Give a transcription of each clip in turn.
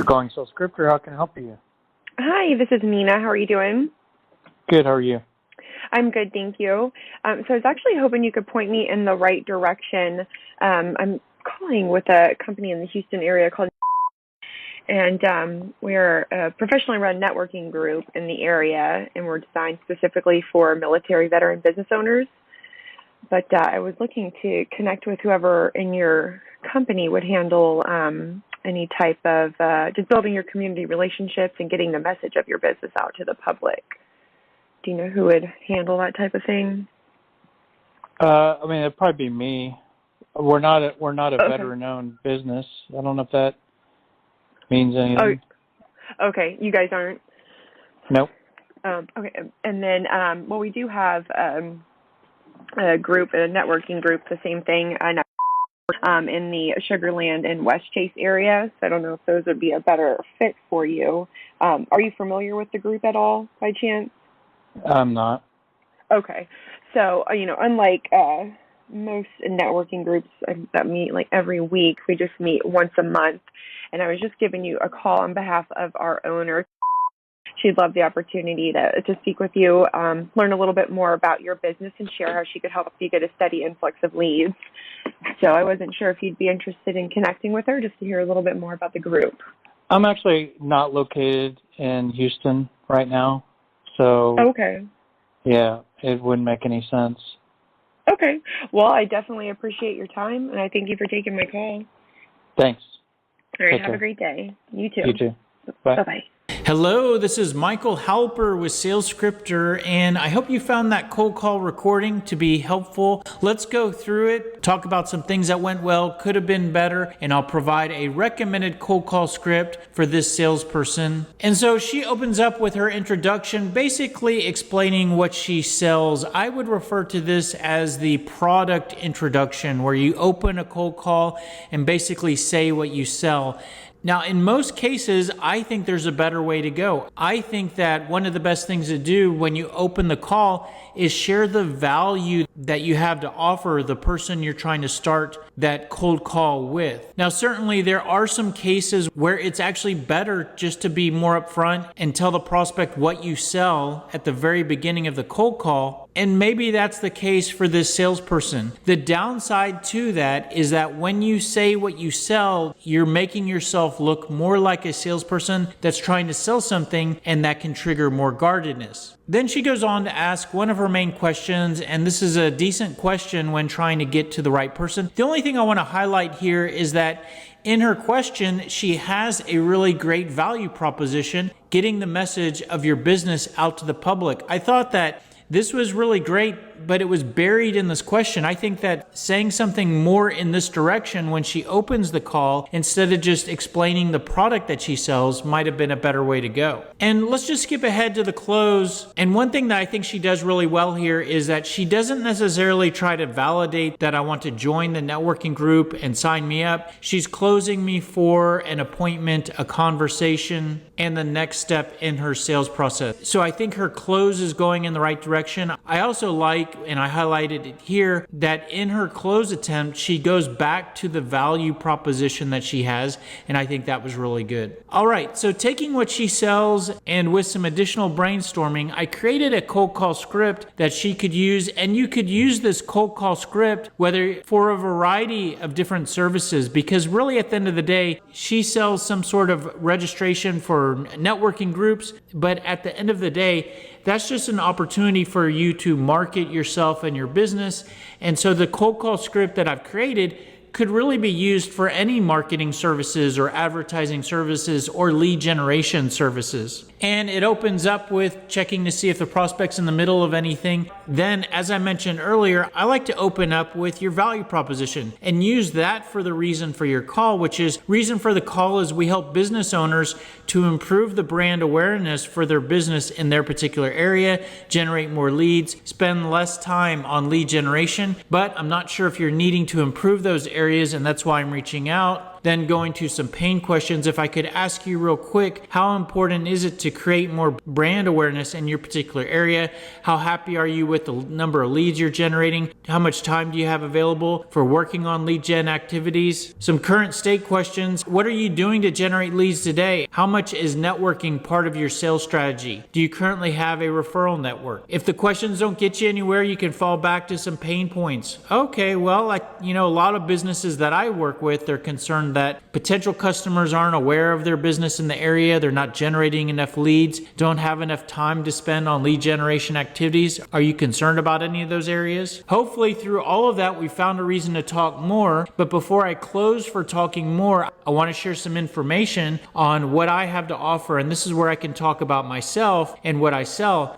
for calling Soul Scripter. How can I help you? Hi, this is Nina. How are you doing? Good. How are you? I'm good, thank you. So I was actually hoping you could point me in the right direction. I'm calling with a company in the Houston area called, and we're a professionally run networking group in the area, and we're designed specifically for military veteran business owners. But I was looking to connect with whoever in your company would handle any type of just building your community relationships and getting the message of your business out to the public. Do you know who would handle that type of thing? It'd probably be me. We're not a Okay. veteran-owned business. I don't know if that means anything. Oh, okay. You guys aren't? Nope. Okay. And then, we do have a group, a networking group, the same thing, in the Sugar Land and West Chase area. So I don't know if those would be a better fit for you. Are you familiar with the group at all, by chance? I'm not. Okay. So, unlike most networking groups that meet like every week, we just meet once a month. And I was just giving you a call on behalf of our owner. She'd love the opportunity to speak with you, learn a little bit more about your business, and share how she could help you get a steady influx of leads. So I wasn't sure if you'd be interested in connecting with her just to hear a little bit more about the group. I'm actually not located in Houston right now. So, Okay. yeah, it wouldn't make any sense. Okay. Well, I definitely appreciate your time, and I thank you for taking my call. Thanks. All right. Take Have care. a great day. You too. You too. Bye. Bye-bye. Hello, this is Michael Halper with Sales Scripter, and I hope you found that cold call recording to be helpful. Let's go through it, talk about some things that went well, could have been better, and I'll provide a recommended cold call script for this salesperson. And so she opens up with her introduction, basically explaining what she sells. I would refer to this as the product introduction, where you open a cold call and basically say what you sell. Now, in most cases, I think there's a better way to go. I think that one of the best things to do when you open the call is share the value that you have to offer the person you're trying to start that cold call with. Now, certainly there are some cases where it's actually better just to be more upfront and tell the prospect what you sell at the very beginning of the cold call. And maybe that's the case for this salesperson. The downside to that is that when you say what you sell, you're making yourself look more like a salesperson that's trying to sell something, and that can trigger more guardedness. Then she goes on to ask one of her main questions, and this is a decent question when trying to get to the right person. The only thing I want to highlight here is that in her question, she has a really great value proposition, getting the message of your business out to the public. I thought that this was really great, but it was buried in this question. I think that saying something more in this direction when she opens the call, instead of just explaining the product that she sells, might have been a better way to go. And let's just skip ahead to the close. And one thing that I think she does really well here is that she doesn't necessarily try to validate that I want to join the networking group and sign me up. She's closing me for an appointment, a conversation, and the next step in her sales process. So I think her close is going in the right direction. I also like, and I highlighted it here, that in her close attempt, she goes back to the value proposition that she has, and I think that was really good. All right, so taking what she sells and with some additional brainstorming, I created a cold call script that she could use, and you could use this cold call script whether for a variety of different services, because really at the end of the day, she sells some sort of registration for networking groups, but at the end of the day, that's just an opportunity for you to market yourself and your business. And so the cold call script that I've created could really be used for any marketing services or advertising services or lead generation services. And it opens up with checking to see if the prospect's in the middle of anything. Then, as I mentioned earlier, I like to open up with your value proposition and use that for the reason for your call, which is reason for the call is we help business owners to improve the brand awareness for their business in their particular area, generate more leads, spend less time on lead generation. But I'm not sure if you're needing to improve those areas, and that's why I'm reaching out. then going to some pain questions. If I could ask you real quick, how important is it to create more brand awareness in your particular area? How happy are you with the number of leads you're generating? How much time do you have available for working on lead gen activities? Some current state questions. What are you doing to generate leads today? How much is networking part of your sales strategy? Do you currently have a referral network? If the questions don't get you anywhere, you can fall back to some pain points. Okay, well, a lot of businesses that I work with, they're concerned that potential customers aren't aware of their business in the area. They're not generating enough leads, don't have enough time to spend on lead generation activities. Are you concerned about any of those areas? Hopefully through all of that, we found a reason to talk more. But before I close for talking more, I want to share some information on what I have to offer. And this is where I can talk about myself and what I sell.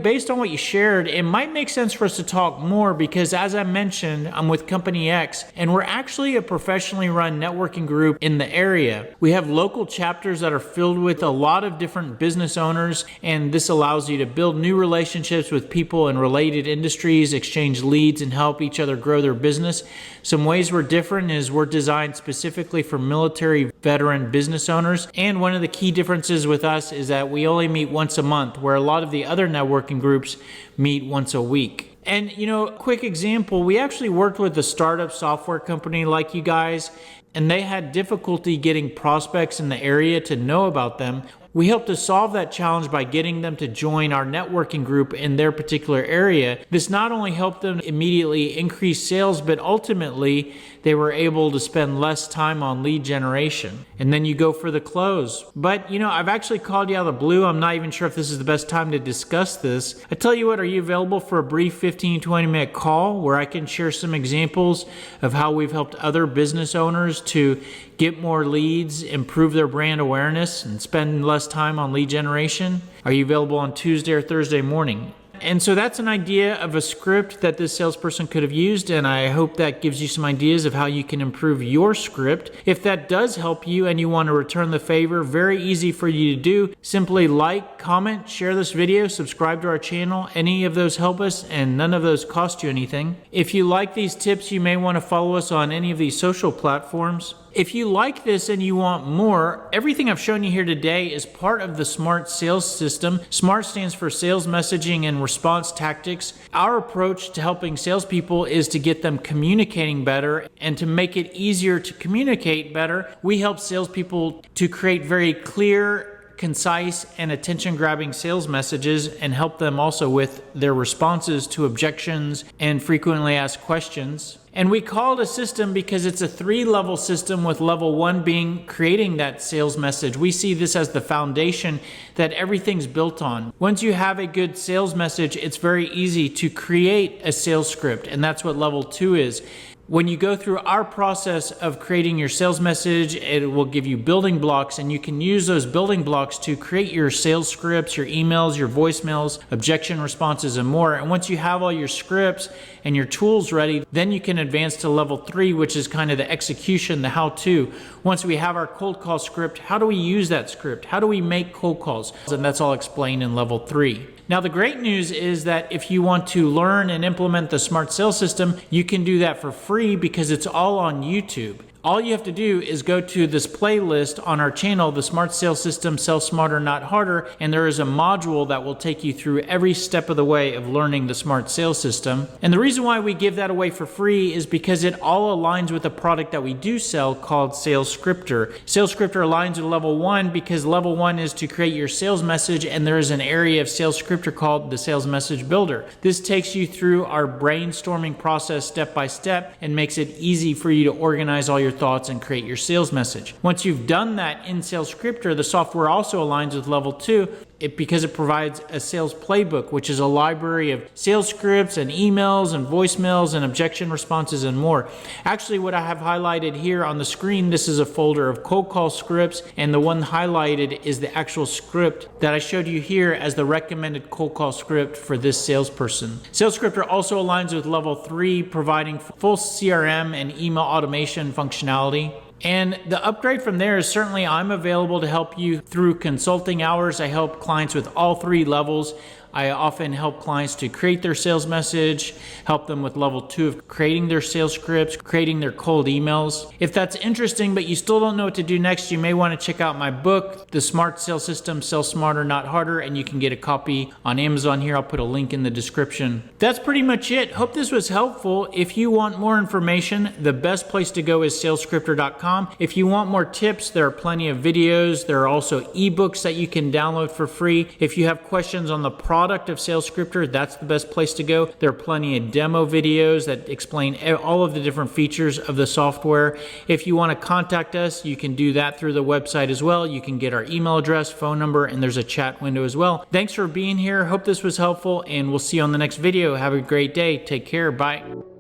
Based on what you shared, it might make sense for us to talk more because as I mentioned, I'm with Company X and we're actually a professionally run networking group in the area. We have local chapters that are filled with a lot of different business owners, and this allows you to build new relationships with people in related industries, exchange leads, and help each other grow their business. Some ways we're different is we're designed specifically for military veteran business owners, and one of the key differences with us is that we only meet once a month, where a lot of the other networking groups meet once a week. And quick example, we actually worked with a startup software company like you guys, and they had difficulty getting prospects in the area to know about them. We helped to solve that challenge by getting them to join our networking group in their particular area. This not only helped them immediately increase sales, but ultimately they were able to spend less time on lead generation. And then you go for the close. But I've actually called you out of the blue. I'm not even sure if this is the best time to discuss this. I tell you what, are you available for a brief 15-20 minute call where I can share some examples of how we've helped other business owners to get more leads, improve their brand awareness, and spend less time on lead generation? Are you available on Tuesday or Thursday morning? And so that's an idea of a script that this salesperson could have used, and I hope that gives you some ideas of how you can improve your script. If that does help you and you want to return the favor, very easy for you to do. Simply like, comment, share this video, subscribe to our channel. Any of those help us, and none of those cost you anything. If you like these tips, you may want to follow us on any of these social platforms. If you like this and you want more, everything I've shown you here today is part of the SMART sales system. SMART stands for sales messaging and response tactics. Our approach to helping salespeople is to get them communicating better, and to make it easier to communicate better, we help salespeople to create very clear, concise, and attention-grabbing sales messages, and help them also with their responses to objections and frequently asked questions. And we call it a system because it's a 3-level system, with level 1 being creating that sales message. We see this as the foundation that everything's built on. Once you have a good sales message, it's very easy to create a sales script, and that's what level 2 is. When you go through our process of creating your sales message, it will give you building blocks, and you can use those building blocks to create your sales scripts, your emails, your voicemails, objection responses, and more. And once you have all your scripts and your tools ready, then you can advance to level 3, which is kind of the execution, the how-to. Once we have our cold call script, how do we use that script? How do we make cold calls? And that's all explained in level 3. Now, the great news is that if you want to learn and implement the SMART sales system, you can do that for free because it's all on YouTube. All you have to do is go to this playlist on our channel, the SMART Sales System, Sell Smarter, Not Harder, and there is a module that will take you through every step of the way of learning the SMART Sales System. And the reason why we give that away for free is because it all aligns with the product that we do sell called Sales Scripter. Sales Scripter aligns with level 1 because level 1 is to create your sales message, and there is an area of Sales Scripter called the Sales Message Builder. This takes you through our brainstorming process step by step and makes it easy for you to organize all your thoughts and create your sales message. Once you've done that in Sales Scripter, the software also aligns with level 2 because it provides a sales playbook, which is a library of sales scripts and emails and voicemails and objection responses and more. Actually, what I have highlighted here on the screen, this is a folder of cold call scripts, and the one highlighted is the actual script that I showed you here as the recommended cold call script for this salesperson. Sales Scripter also aligns with level 3, providing full CRM and email automation functionality. And the upgrade from there is certainly I'm available to help you through consulting hours. I help clients with all 3 levels. I often help clients to create their sales message, help them with level 2 of creating their sales scripts, creating their cold emails. If that's interesting, but you still don't know what to do next, you may want to check out my book, The Smart Sales System, Sell Smarter, Not Harder, and you can get a copy on Amazon here. I'll put a link in the description. That's pretty much it. Hope this was helpful. If you want more information, the best place to go is salescripter.com. If you want more tips, there are plenty of videos. There are also ebooks that you can download for free. If you have questions on the product of SalesScripter, that's the best place to go. There are plenty of demo videos that explain all of the different features of the software. If you want to contact us, you can do that through the website as well. You can get our email address, phone number, and there's a chat window as well. Thanks for being here. Hope this was helpful, and we'll see you on the next video. Have a great day. Take care. Bye.